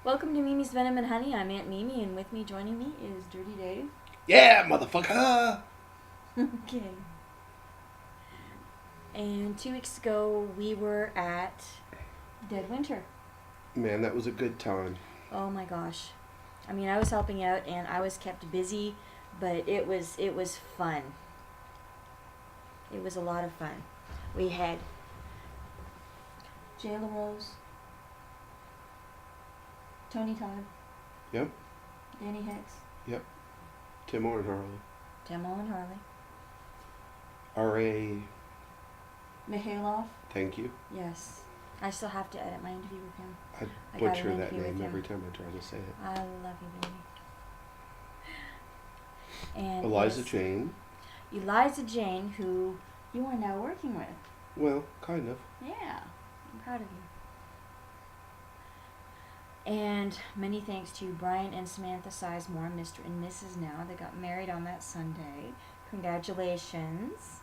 Welcome to Mimi's Venom and Honey. I'm Aunt Mimi, and with me, joining me, is Dirty Dave. Yeah, motherfucker! Okay. And 2 weeks ago, we were at Dead Winter. Man, that was a good time. Oh my gosh. I mean, I was helping out, and I was kept busy, but it was fun. It was a lot of fun. We had Jayla Rose, Tony Todd, Yep, Danny Hicks, yep. Timo and Harley. Timo and Harley, R.A., Mihailov. thank you. Yes. I still have to edit my interview with him. I I got butcher an that interview with name him. every time I try to say it. I love you, baby. And Eliza yes, Jane. Eliza Jane, who you are now working with. Well, kind of. Yeah, I'm proud of you. And many thanks to Brian and Samantha Sizemore, Mr. and Mrs. Now. They got married on that Sunday. Congratulations.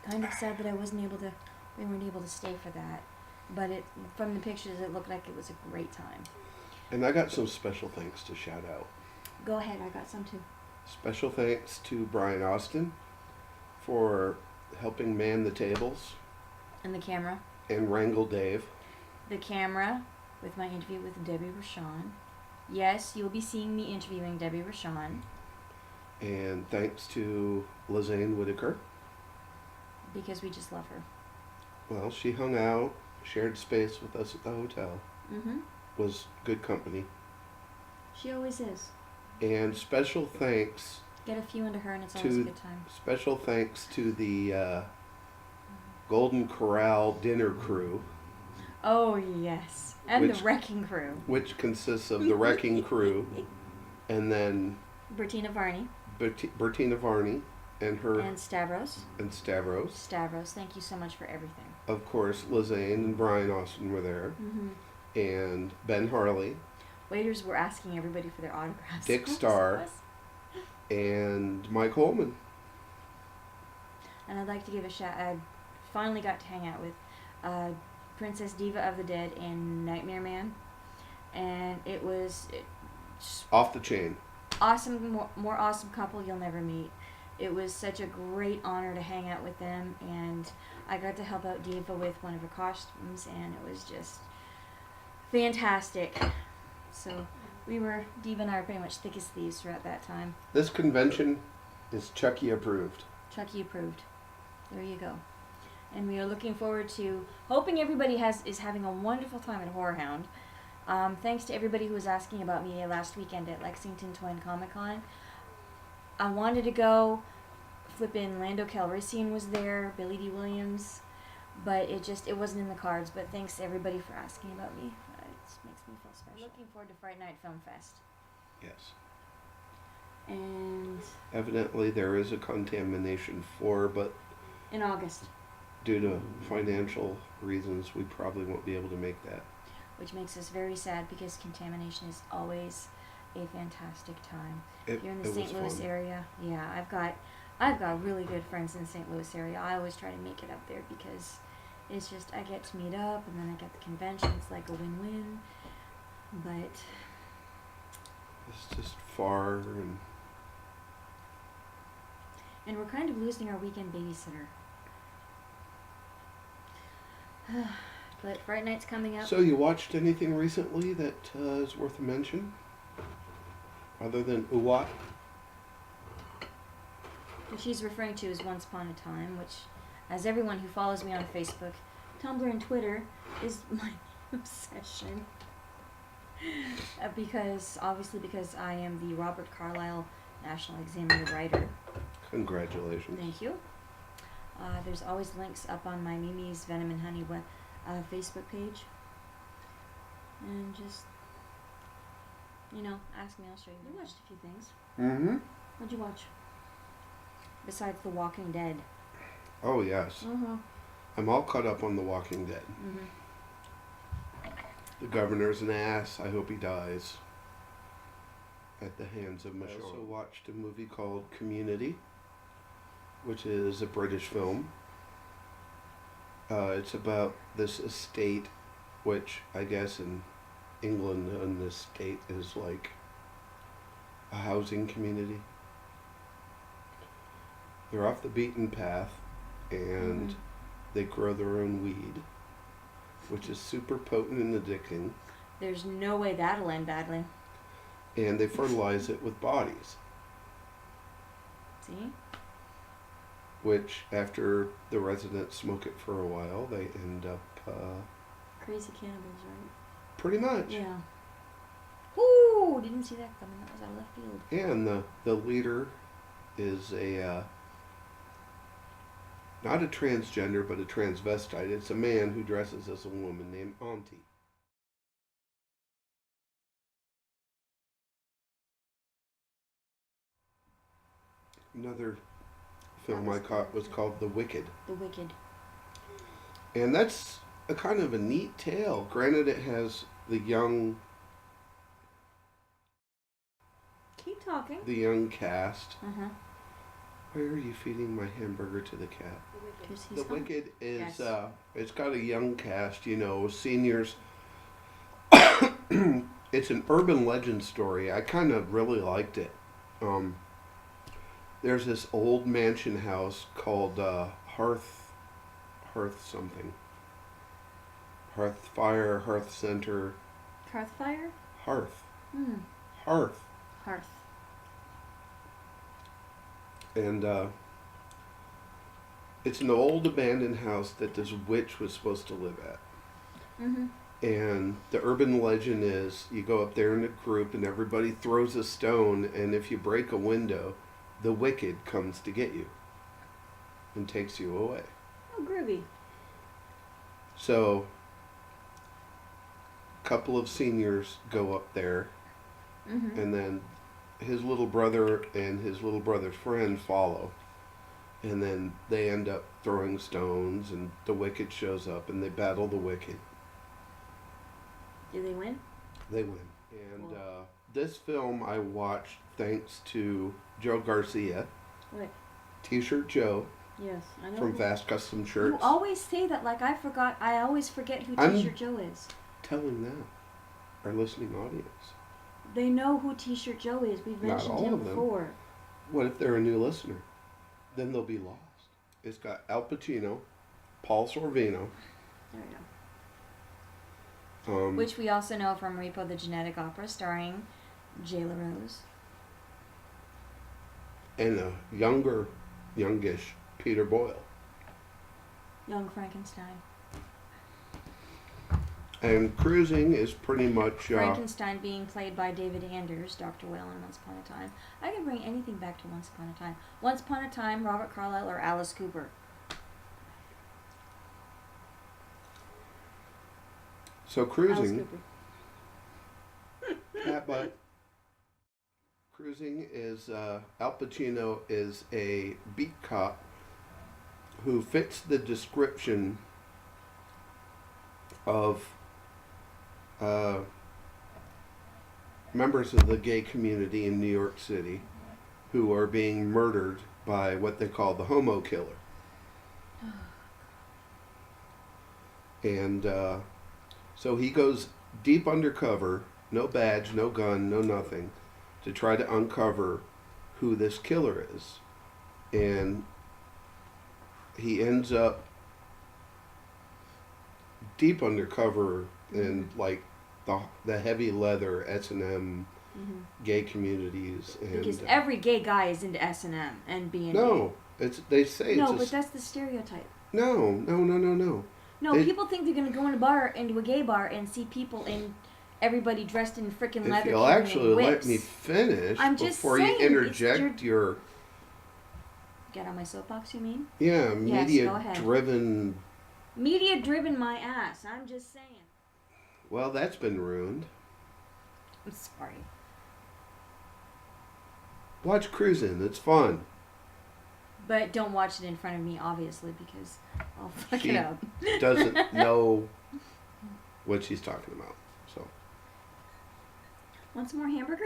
Kind of sad that we weren't able to stay for that. But from the pictures, it looked like it was a great time. And I got some special thanks to shout out. Go ahead, I got some too. Special thanks to Brian Austin for helping man the tables And the camera. and wrangle Dave. The camera with my interview with Debbie Rochon. Yes, you'll be seeing me interviewing Debbie Rochon And thanks to Lizanne Whitaker. because we just love her. Well, she hung out, shared space with us at the hotel. Mm-hmm. Was good company. She always is. And special thanks Get a few into her and it's always a to good time. special thanks to the Golden Corral dinner crew, Oh, yes. And Which- the Wrecking Crew. which consists of the Wrecking Crew, and then Bertina Varney Bertina Varney and her and Stavros. and Stavros. Stavros, thank you so much for everything. Of course, Lizanne and Brian Austin were there, Mm-hmm. and Ben Harley Waiters were asking everybody for their autographs. Dick Starr. and Mike Holman. And I'd like to give a shout. I finally got to hang out with Princess Diva of the Dead and Nightmare Man, and it was Off the chain. awesome. More awesome couple you'll never meet. It was such a great honor to hang out with them, and I got to help out Diva with one of her costumes, and it was just fantastic. So Diva and I were pretty much thick as thieves throughout that time. This convention is Chucky approved. Chucky approved. There you go. And we are looking forward to hoping everybody is having a wonderful time at Horror Hound. Thanks to everybody who was asking about me last weekend at Lexington Twin Comic Con. I wanted to go. Flippin' Lando Calrissian was there, Billy D. Williams, but it wasn't in the cards. But thanks to everybody for asking about me. It makes me feel special. Looking forward to Fright Night Film Fest. Yes. And Evidently, there is a contamination floor, but in August, due to financial reasons, we probably won't be able to make that. which makes us very sad because contamination is always a fantastic time. If you're in the It St. was Louis fun. area, yeah, I've got really good friends in the St. Louis area. I always try to make it up there because it's just I get to meet up and then I get the convention. It's like a win-win. But It's just far and we're kind of losing our weekend babysitter. But Fright Night's coming up. So you watched anything recently that is worth a mention? Other than Uwat? What she's referring to is Once Upon a Time, which, as everyone who follows me on Facebook, Tumblr, and Twitter, is my obsession. Because I am the Robert Carlyle National Examiner writer. Congratulations. Thank you. There's always links up on my Mimi's Venom and Honey Facebook page. And just, ask me, I'll show you. I watched a few things. Mm-hmm. What'd you watch? Besides The Walking Dead. Oh, yes. Mm-hmm. I'm all caught up on The Walking Dead. Mm-hmm. The governor's an ass. I hope he dies at the hands of Michonne. I also watched a movie called Community, which is a British film. It's about this estate which I guess in England in this state is like a housing community. They're off the beaten path, and they grow their own weed, which is super potent and addicting. There's no way that'll end badly. And they fertilize it with bodies, See? which after the residents smoke it for a while, they end up Crazy cannibals, right? pretty much. Yeah. Ooh, didn't see that coming. That was out of left field. Yeah, and the leader is a not a transgender, but a transvestite. It's a man who dresses as a woman named Auntie. Another film I caught was called The Wicked. The Wicked. And that's a kind of a neat tale. Granted, it has the young Keep talking. cast. Why are you feeding my hamburger to the cat? Because he's The hungry. Wicked is, Yes. it's got a young cast, you know, seniors. It's an urban legend story. I kind of really liked it. There's this old mansion house called Hearth something. Hearth Fire, Hearth Center, Hearthfire? Hearth. Hmm. Hearth. Hearth. And it's an old abandoned house that this witch was supposed to live at. And the urban legend is you go up there in a group and everybody throws a stone, and if you break a window, the wicked comes to get you and takes you away. Oh, groovy. So a couple of seniors go up there, and then his little brother and his little brother's friend follow. And then they end up throwing stones, and the wicked shows up, and they battle the wicked. Do they win? They win. And this film I watched thanks to Joe Garcia, What? T-shirt Joe Yes, I know. from Fast Custom Shirts. You always say that like I forgot. I always forget who I'm- T-shirt Joe is. Telling that our listening audience. They know who T-shirt Joe is. We've Not mentioned all him of them. before. What if they're a new listener? Then they'll be lost. It's got Al Pacino, Paul Sorvino, There we go. um, Which we also know from Repo the Genetic Opera, starring Jay LaRose. and a youngish Peter Boyle. Young Frankenstein. And Cruising is pretty much Frankenstein being played by David Anders, Dr. Whalen, Once Upon a Time. I can bring anything back to Once Upon a Time. Once Upon a Time, Robert Carlyle, or Alice Cooper. so Alice Cruising. Cooper. Cat butt. Cruising is Al Pacino is a beat cop who fits the description of members of the gay community in New York City who are being murdered by what they call the homo killer. And so he goes deep undercover, no badge, no gun, no nothing, to try to uncover who this killer is. And he ends up deep undercover in like the heavy leather S&M gay communities. And Because every gay guy is into S&M and being no, it's they say gay. No, it's but that's the stereotype. no. No, It- people think they're gonna go into a gay bar and see people in everybody dressed in freaking If leather. you'll carrying actually whips. let me finish I'm just before saying, you it's interject your Get on my soapbox, you mean? yeah Yes, go media ahead. driven. Media driven my ass. I'm just saying. Well, that's been ruined. I'm sorry. Watch Cruisin', it's fun. But don't watch it in front of me, obviously, because I'll fuck She it up. doesn't know what she's talking about. So Want some more hamburger?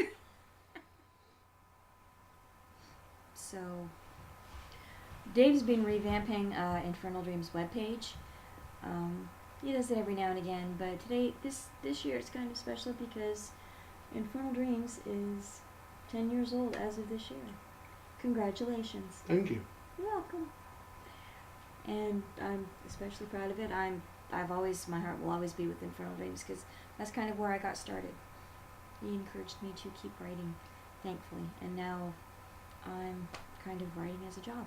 So, Dave's been revamping Infernal Dreams webpage. He does it every now and again, but this year it's kind of special because Infernal Dreams is 10 years old as of this year. Congratulations. Thank you. You're welcome. And I'm especially proud of it. My heart will always be with Infernal Dreams because that's kind of where I got started. He encouraged me to keep writing, thankfully, and now I'm kind of writing as a job.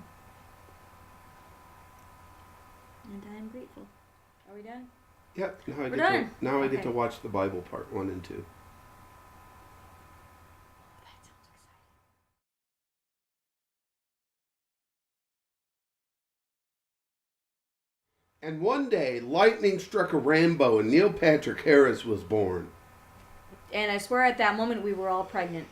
And I'm grateful. Are we done? Yep. We're done. Now I get Okay. to watch the Bible part 1 and 2. That sounds exciting. And one day, lightning struck a rainbow and Neil Patrick Harris was born. And I swear at that moment we were all pregnant.